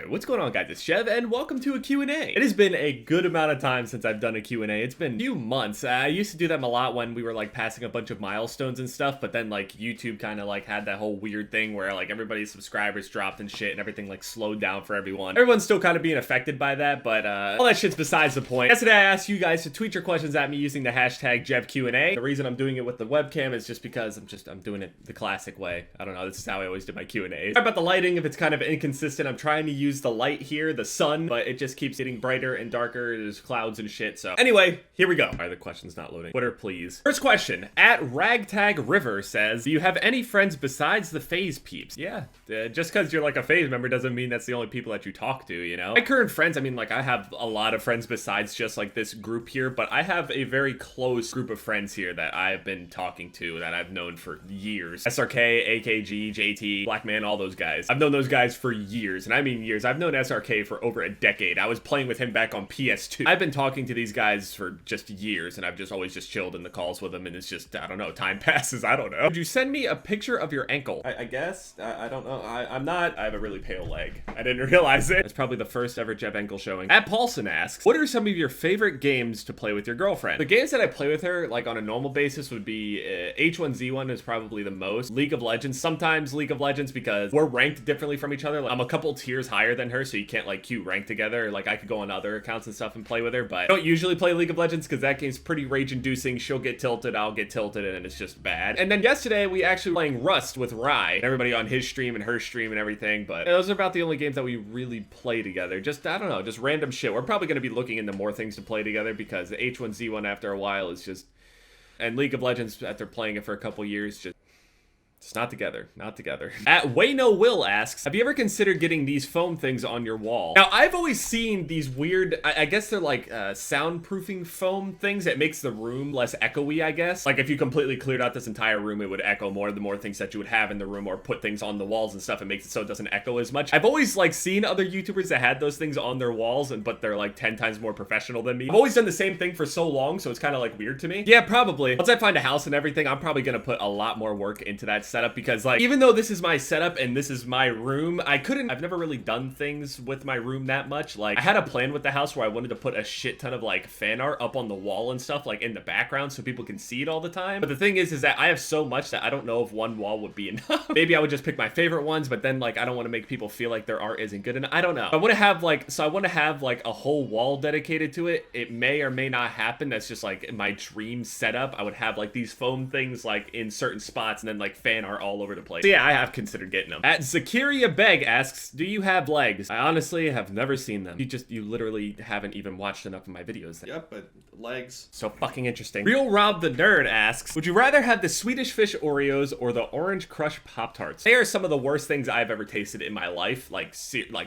What's going on, guys? It's Chev, and welcome to a Q&A. It has been a good amount of time since I've done a Q&A. It's been a few months. I used to do them a lot when we were like passing a bunch of milestones and stuff, but then like YouTube kind of like had that whole weird thing where like everybody's subscribers dropped and shit and everything like slowed down for everyone. Everyone's still kind of being affected by that, but all that shit's besides the point. Yesterday I asked you guys to tweet your questions at me using the hashtag JevQA. The reason I'm doing it with the webcam is just because I'm doing it the classic way. I don't know, this is how I always do my Q&As. Sorry about the lighting if it's kind of inconsistent. I'm trying to use the light here, the sun, but it just keeps getting brighter and darker. There's clouds and shit. So anyway, here we go. All right, the question's not loading. Twitter, please. First question, at Ragtag River says, do you have any friends besides the FaZe peeps? Yeah, just because you're like a FaZe member doesn't mean that's the only people that you talk to, you know? My current friends, I mean, like I have a lot of friends besides just like this group here, but I have a very close group of friends here that I've been talking to that I've known for years. SRK, AKG, JT, Black Man, all those guys. I've known those guys for years, and I mean years. I've known SRK for over a decade. I was playing with him back on PS2. I've been talking to these guys for just years, and I've just always just chilled in the calls with them, and it's just, I don't know, time passes, I don't know. Would you send me a picture of your ankle? I guess, I don't know, I'm not, I have a really pale leg. I didn't realize it. It's probably the first ever Jeff ankle showing. At Paulson asks, what are some of your favorite games to play with your girlfriend? The games that I play with her, like on a normal basis, would be H1Z1 is probably the most. League of Legends, sometimes League of Legends, because we're ranked differently from each other. Like, I'm a couple tiers higher than her, so you can't like queue rank together. Like I could go on other accounts and stuff and play with her, but I don't usually play League of Legends because that game's pretty rage inducing. She'll get tilted, I'll get tilted, and it's just bad. And then yesterday we actually were playing Rust with Rye, everybody on his stream and her stream and everything, but those are about the only games that we really play together. Just, I don't know, just random shit. We're probably going to be looking into more things to play together because the H1Z1 after a while is just, and League of Legends after playing it for a couple years, just not together, not together. At Wayno Will asks, have you ever considered getting these foam things on your wall? Now, I've always seen these weird, I guess they're like soundproofing foam things that makes the room less echoey, I guess. Like if you completely cleared out this entire room, it would echo more the more things that you would have in the room, or put things on the walls and stuff. It makes it so it doesn't echo as much. I've always like seen other YouTubers that had those things on their walls, but they're like 10 times more professional than me. I've always done the same thing for so long, so it's kind of like weird to me. Yeah, probably. Once I find a house and everything, I'm probably gonna put a lot more work into that setup, because like, even though this is my setup and this is my room, I've never really done things with my room that much. Like I had a plan with the house where I wanted to put a shit ton of like fan art up on the wall and stuff, like in the background, so people can see it all the time. But the thing is that I have so much that I don't know if one wall would be enough. Maybe I would just pick my favorite ones, but then like I don't want to make people feel like their art isn't good enough. I don't know. I want to have like, so I want to have like a whole wall dedicated to it. It may or may not happen. That's just like my dream setup. I would have like these foam things like in certain spots and then like fan art all over the place. So yeah, I have considered getting them. At Zakiria Beg asks, do you have legs? I honestly have never seen them. You literally haven't even watched enough of my videos. Yep, but legs. So fucking interesting. Real Rob the Nerd asks, would you rather have the Swedish Fish Oreos or the Orange Crush Pop-Tarts? They are some of the worst things I've ever tasted in my life. Like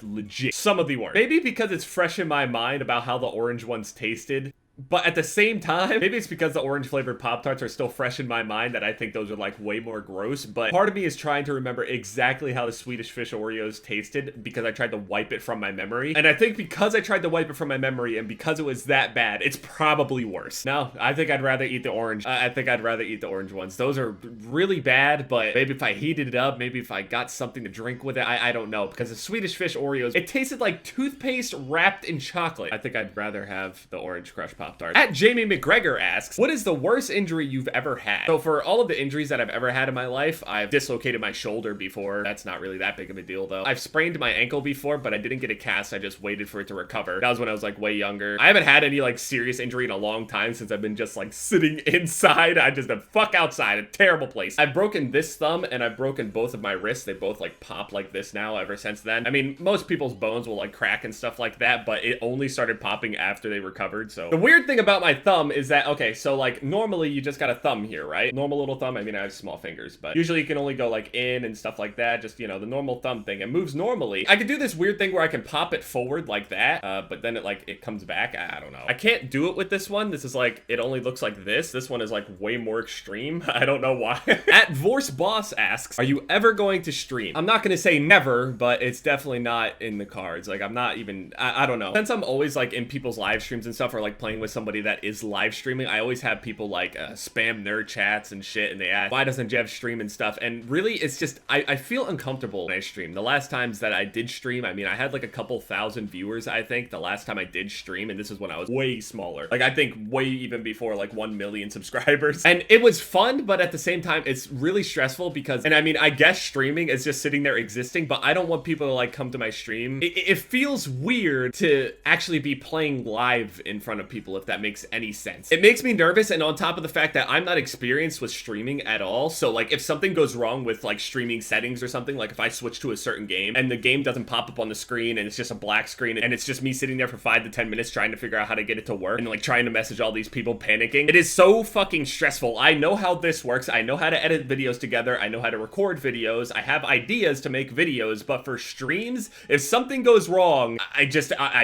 legit. Some of the worst. Maybe because it's fresh in my mind about how the orange ones tasted. But at the same time, maybe it's because the orange flavored Pop-Tarts are still fresh in my mind that I think those are like way more gross. But part of me is trying to remember exactly how the Swedish Fish Oreos tasted because I tried to wipe it from my memory. And I think because I tried to wipe it from my memory and because it was that bad, it's probably worse. No, I think I'd rather eat the orange. I think I'd rather eat the orange ones. Those are really bad, but maybe if I heated it up, maybe if I got something to drink with it, I don't know. Because the Swedish Fish Oreos, it tasted like toothpaste wrapped in chocolate. I think I'd rather have the Orange Crush Pop-Tarts. At Jamie McGregor asks, what is the worst injury you've ever had? So for all of the injuries that I've ever had in my life, I've dislocated my shoulder before. That's not really that big of a deal though. I've sprained my ankle before, but I didn't get a cast. I just waited for it to recover. That was when I was like way younger. I haven't had any like serious injury in a long time since I've been just like sitting inside. I just been fuck outside, a terrible place. I've broken this thumb and I've broken both of my wrists. They both like pop like this now ever since then. I mean, most people's bones will like crack and stuff like that, but it only started popping after they recovered. So the weird thing about my thumb is that, okay, so like normally you just got a thumb here, right? Normal little thumb. I mean, I have small fingers, but usually you can only go like in and stuff like that. Just, you know, the normal thumb thing. It moves normally. I could do this weird thing where I can pop it forward like that, but then it comes back. I don't know. I can't do it with this one. This is like, it only looks like this. This one is like way more extreme. I don't know why. At Vorse Boss asks, are you ever going to stream? I'm not going to say never, but it's definitely not in the cards. Like I'm not even, I don't know. Since I'm always like in people's live streams and stuff or like playing with with somebody that is live streaming, I always have people like spam nerd chats and shit, and they ask, why doesn't Jeff stream and stuff? And really, it's just, I feel uncomfortable when I stream. The last times that I did stream, I mean, I had like a couple thousand viewers, I think, the last time I did stream, and this is when I was way smaller. Like, I think way even before like 1 million subscribers. And it was fun, but at the same time, it's really stressful because, and I mean, I guess streaming is just sitting there existing, but I don't want people to like come to my stream. It feels weird to actually be playing live in front of people, if that makes any sense. It makes me nervous, and on top of the fact that I'm not experienced with streaming at all, so like if something goes wrong with like streaming settings or something, like if I switch to a certain game and the game doesn't pop up on the screen and it's just a black screen and it's just me sitting there for 5 to 10 minutes trying to figure out how to get it to work and like trying to message all these people panicking, it is so fucking stressful. I know how this works. I know how to edit videos together. I know how to record videos. I have ideas to make videos, but for streams, if something goes wrong, I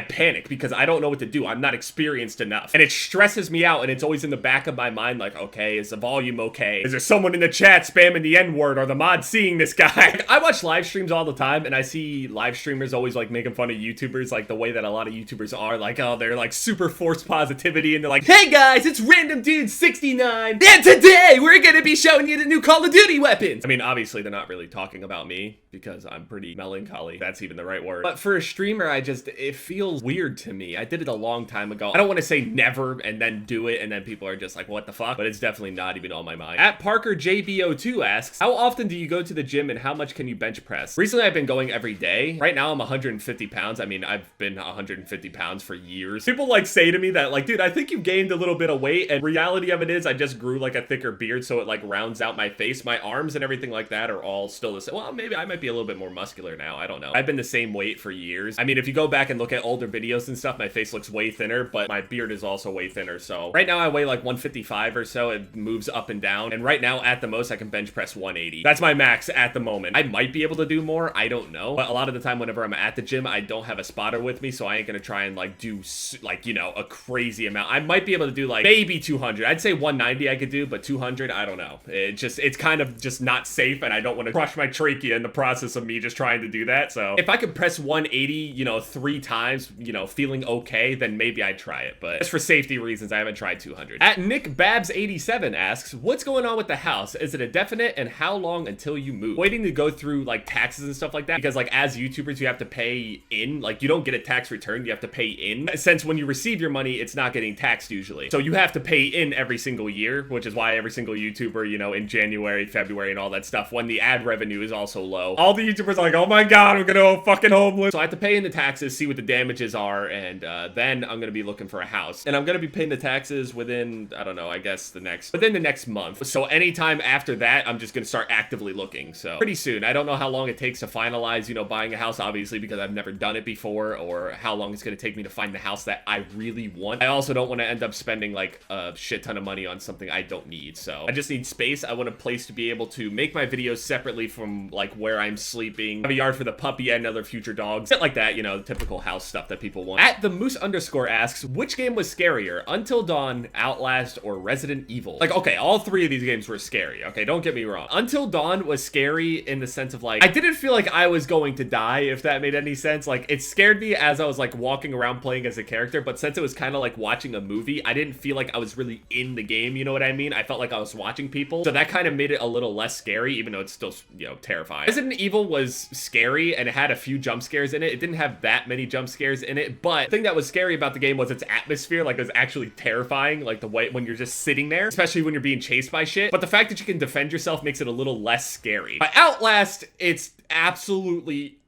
panic because I don't know what to do. I'm not experienced enough. And it stresses me out, and it's always in the back of my mind like, okay, is the volume okay? Is there someone in the chat spamming the N-word? Are the mods seeing this guy? I watch live streams all the time, and I see live streamers always like making fun of YouTubers, like the way that a lot of YouTubers are, like, oh, they're like super forced positivity, and they're like, hey guys, it's Random Dude 69, and today we're gonna be showing you the new Call of Duty weapons. I mean, obviously they're not really talking about me because I'm pretty melancholy, if that's even the right word. But for a streamer, it feels weird to me. I did it a long time ago. I don't want to say never and then do it and then people are just like, what the fuck? But it's definitely not even on my mind. At Parker JBO2 asks, how often do you go to the gym and how much can you bench press? Recently, I've been going every day. Right now, I'm 150 pounds. I mean, I've been 150 pounds for years. People like say to me that like, dude, I think you've gained a little bit of weight, and reality of it is I just grew like a thicker beard, so it like rounds out my face. My arms and everything like that are all still the same. Well, maybe I might be a little bit more muscular now. I don't know. I've been the same weight for years. I mean, if you go back and look at older videos and stuff, my face looks way thinner, but my beard is also way thinner. So right now I weigh like 155 or so. It moves up and down. And right now at the most I can bench press 180. That's my max at the moment. I might be able to do more. I don't know. But a lot of the time whenever I'm at the gym, I don't have a spotter with me. So I ain't gonna try and like do like, you know, a crazy amount. I might be able to do like maybe 200. I'd say 190 I could do, but 200, I don't know. It's kind of just not safe, and I don't want to crush my trachea in the process of me just trying to do that. So if I could press 180, you know, 3 times, you know, feeling okay, then maybe I'd try it. But just for safety reasons, I haven't tried 200. At Nick Babs 87 asks, what's going on with the house? Is it a definite, and how long until you move? Waiting to go through like taxes and stuff like that, because like as YouTubers, you have to pay in, like you don't get a tax return, you have to pay in. Since when you receive your money, it's not getting taxed usually. So you have to pay in every single year, which is why every single YouTuber, you know, in January, February, and all that stuff, when the ad revenue is also low, all the YouTubers are like, oh my god, I'm gonna go fucking homeless. So I have to pay in the taxes, see what the damages are, and then I'm gonna be looking for a house. And I'm gonna be paying the taxes within, I don't know, I guess within the next month. So anytime after that, I'm just gonna start actively looking. So pretty soon. I don't know how long it takes to finalize, you know, buying a house, obviously, because I've never done it before, or how long it's gonna take me to find the house that I really want. I also don't want to end up spending like a shit ton of money on something I don't need. So I just need space. I want a place to be able to make my videos separately from like where I'm sleeping, have a yard for the puppy and other future dogs, shit like that, you know, the typical house stuff that people want. At the Moose _ asks, which game was scarier, Until Dawn, Outlast, or Resident Evil? Like, okay, all 3 of these games were scary, okay, don't get me wrong. Until Dawn was scary in the sense of like, I didn't feel like I was going to die, if that made any sense. Like, it scared me as I was like walking around playing as a character, but since it was kind of like watching a movie, I didn't feel like I was really in the game, you know what I mean? I felt like I was watching people, so that kind of made it a little less scary, even though it's still, you know, terrifying. Resident Evil was scary, and it had a few jump scares in it. It didn't have that many jump scares in it, but the thing that was scary about the game was its atmosphere. Like, it was actually terrifying, like the way when you're just sitting there, especially when you're being chased by shit. But the fact that you can defend yourself makes it a little less scary. But Outlast, it's absolutely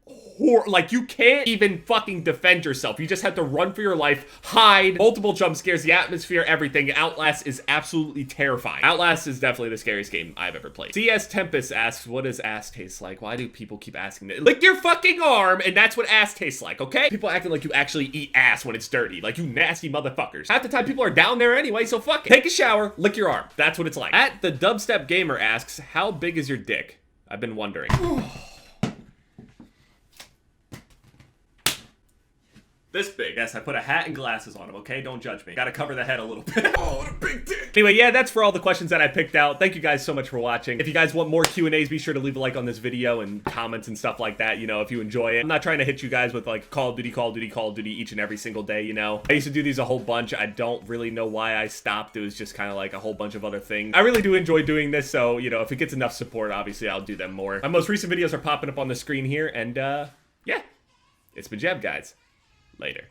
like, you can't even fucking defend yourself. You just have to run for your life, hide, multiple jump scares, the atmosphere, everything. Outlast is absolutely terrifying. Outlast is definitely the scariest game I've ever played. CS Tempest asks, what does ass taste like? Why do people keep asking that? Lick your fucking arm, and that's what ass tastes like, okay? People acting like you actually eat ass when it's dirty. Like, you nasty motherfuckers. Half the time people are down there anyway, so fuck it. Take a shower, lick your arm. That's what it's like. At the Dubstep Gamer asks, how big is your dick? I've been wondering. This big. Yes, I put a hat and glasses on him, okay? Don't judge me. Gotta cover the head a little bit. Oh, what a big dick. Anyway, yeah, that's for all the questions that I picked out. Thank you guys so much for watching. If you guys want more Q&As, be sure to leave a like on this video and comments and stuff like that, you know, if you enjoy it. I'm not trying to hit you guys with like Call of Duty, Call of Duty, Call of Duty each and every single day, you know. I used to do these a whole bunch. I don't really know why I stopped. It was just kind of like a whole bunch of other things. I really do enjoy doing this, so, you know, if it gets enough support, obviously I'll do them more. My most recent videos are popping up on the screen here, and, yeah. It's been Jeb, guys. Later.